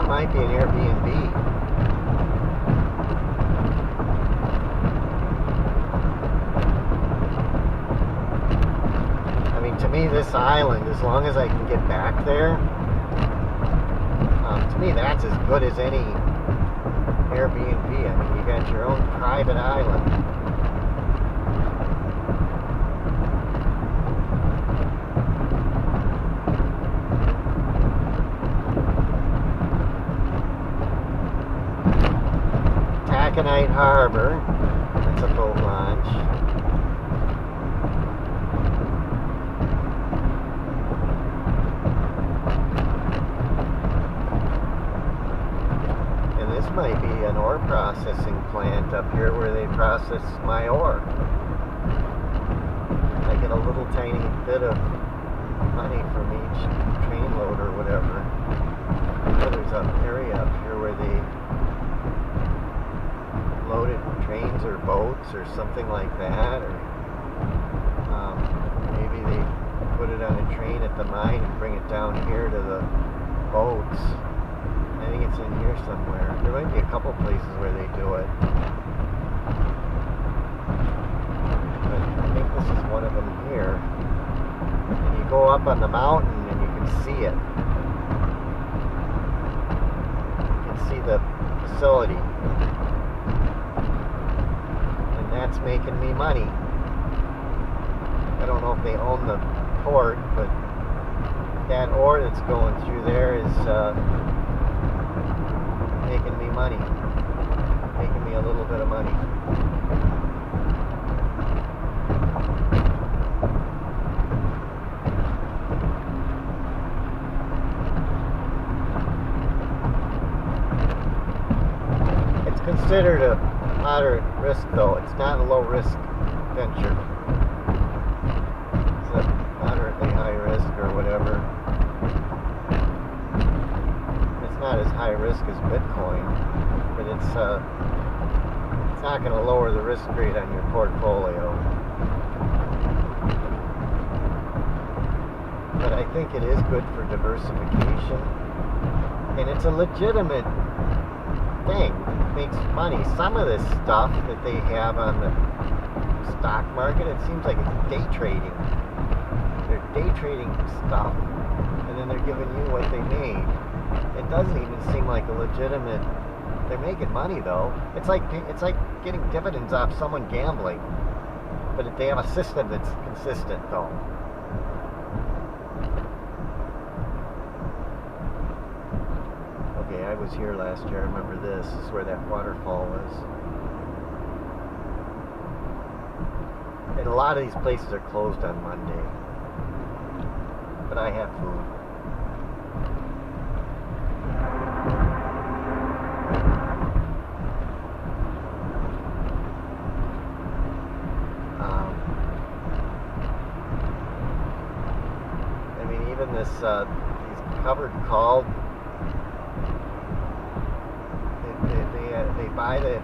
It might be an Airbnb. I mean, to me, this island, as long as I can get back there, to me, that's as good as any Airbnb. I mean, you got your own private island. Taconite Harbor. That's a boat launch. And this might be an ore processing plant up here where they process my ore. I get a little tiny bit of money from each train load or whatever. So there's an area up here where they loaded trains or boats or something like that, or maybe they put it on a train at the mine and bring it down here to the boats. I think it's in here somewhere. There might be a couple places where they do it, but I think this is one of them here. And you go up on the mountain and you can see it. You can see the facility. That's making me money. I don't know if they own the port, but that ore that's going through there is making me money. Making me a little bit of money. It's considered a moderate risk, though. It's not a low risk venture. It's a moderately high risk or whatever. It's not as high risk as Bitcoin, but it's not going to lower the risk rate on your portfolio. But I think it is good for diversification, and it's a legitimate thing. Makes money. Some of this stuff that they have on the stock market, it seems like it's day trading. They're day trading stuff, and then they're giving you what they made. It doesn't even seem like a legitimate. They're making money though. It's like getting dividends off someone gambling, but they have a system that's consistent though. I was here last year. I remember this. This is where that waterfall was. And a lot of these places are closed on Monday. But I have food. I mean, even this these covered called. They buy the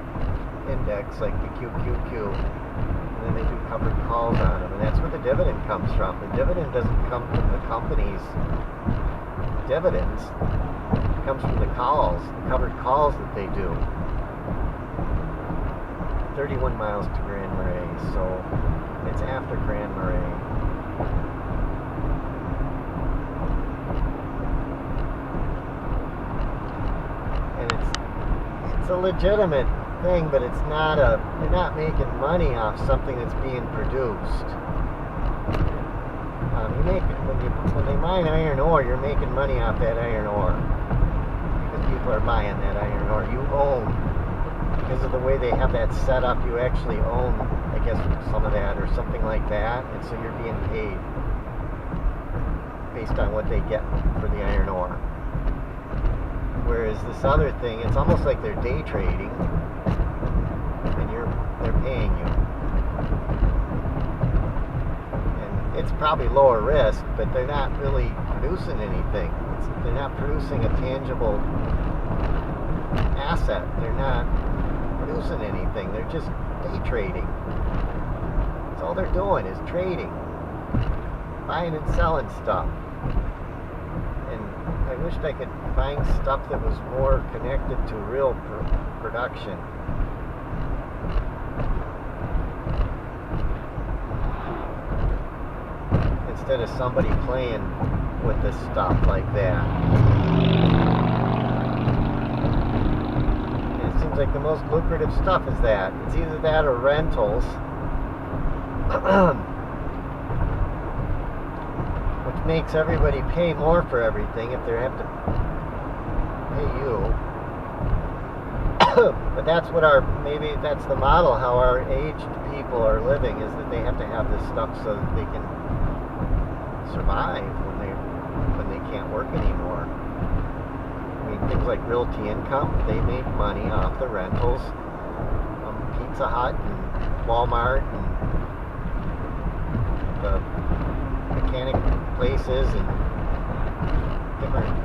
index, like the QQQ, and then they do covered calls on them, and that's where the dividend comes from. The dividend doesn't come from the company's dividends. It comes from the calls, the covered calls that they do. 31 miles to Grand Marais, so it's after Grand Marais. It's a legitimate thing, but it's not you're not making money off something that's being produced. You make when they mine iron ore, you're making money off that iron ore because people are buying that iron ore. You own, because of the way they have that set up, you actually own, I guess, some of that or something like that, and so you're being paid based on what they get for the iron ore. Whereas this other thing, it's almost like they're day trading, and they're paying you. And it's probably lower risk, but they're not really producing anything. They're not producing a tangible asset. They're not producing anything. They're just day trading. That's all they're doing is trading, buying and selling stuff. And I I wished I could find stuff that was more connected to real production. Instead of somebody playing with this stuff like that. And it seems like the most lucrative stuff is that. It's either that or rentals. Which makes everybody pay more for everything if they have to pay you. But that's what maybe that's the model how our aged people are living, is that they have to have this stuff so that they can survive when they can't work anymore. I mean, things like realty income, they make money off the rentals. Pizza Hut and Walmart and the mechanic places and different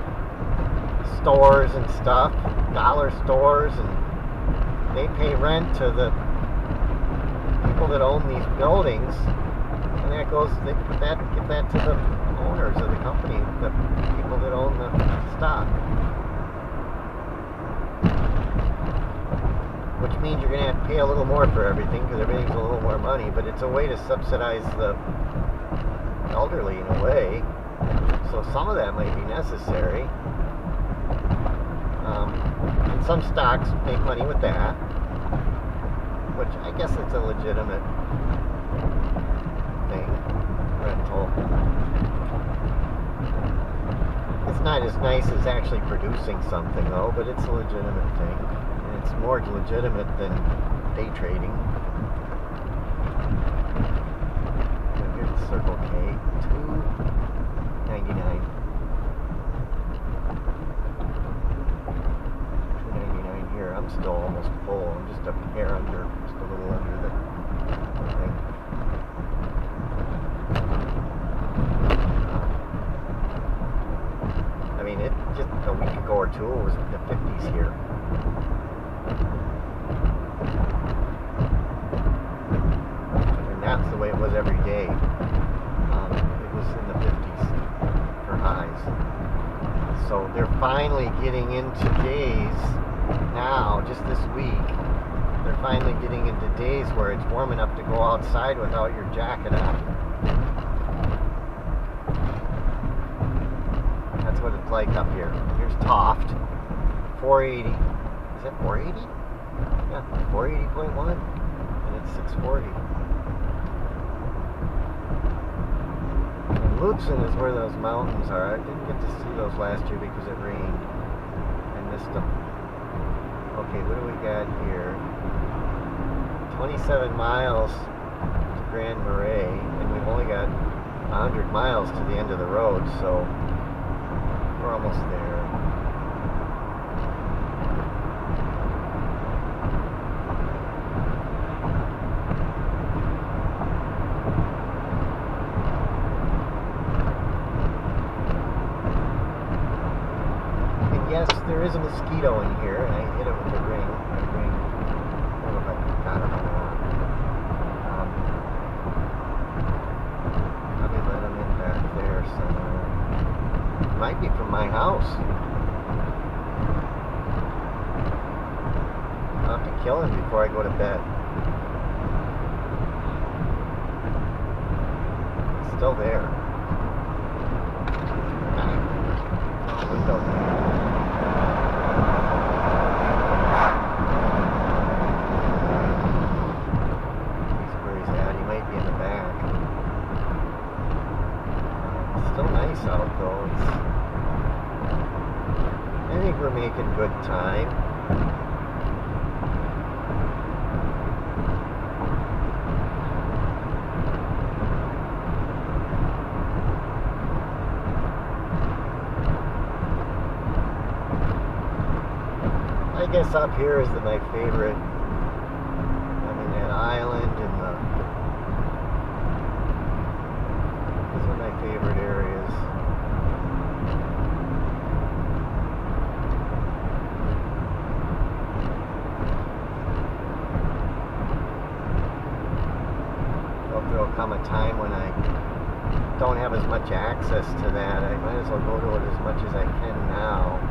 stores and stuff, dollar stores, and they pay rent to the people that own these buildings, and that goes, they give that to the owners of the company, the people that own the stock. Which means you're going to have to pay a little more for everything, because everything's a little more money, but it's a way to subsidize the elderly in a way, so some of that might be necessary. And some stocks make money with that, which I guess it's a legitimate thing, rental. It's not as nice as actually producing something though, but it's a legitimate thing. And it's more legitimate than day trading. Here's Circle K, $2.99. $2.99 here. I'm still almost full. I'm just a hair under, just a little under the thing. I mean, it just a week ago or two, it was in the 50s here. And that's the way it was every day. It was in the 50s for highs. So they're finally getting into days now, just this week. They're finally getting into days where it's warm enough to go outside without your jacket on. That's what it's like up here. Here's Toft, 480. Is that 480? Yeah, 480.1. And it's 640. And Lutzen is where those mountains are. I didn't get to see those last year because it rained. I missed them. Okay, what do we got here? 27 miles to Grand Marais, and we've only got 100 miles to the end of the road, so we're almost there. And yes, there is a mosquito in here, and I hit it with a ring. I don't know if I got it or not. Probably let him in back there somewhere. Might be from my house. I'll have to kill him before I go to bed. It's still there. Window. He's where he's at. He might be in the back. It's still nice out though. I think we're making good time. I guess up here is my favorite. I mean, that island and these are my favorite areas. There'll come a time when I don't have as much access to that. I might as well go to it as much as I can now.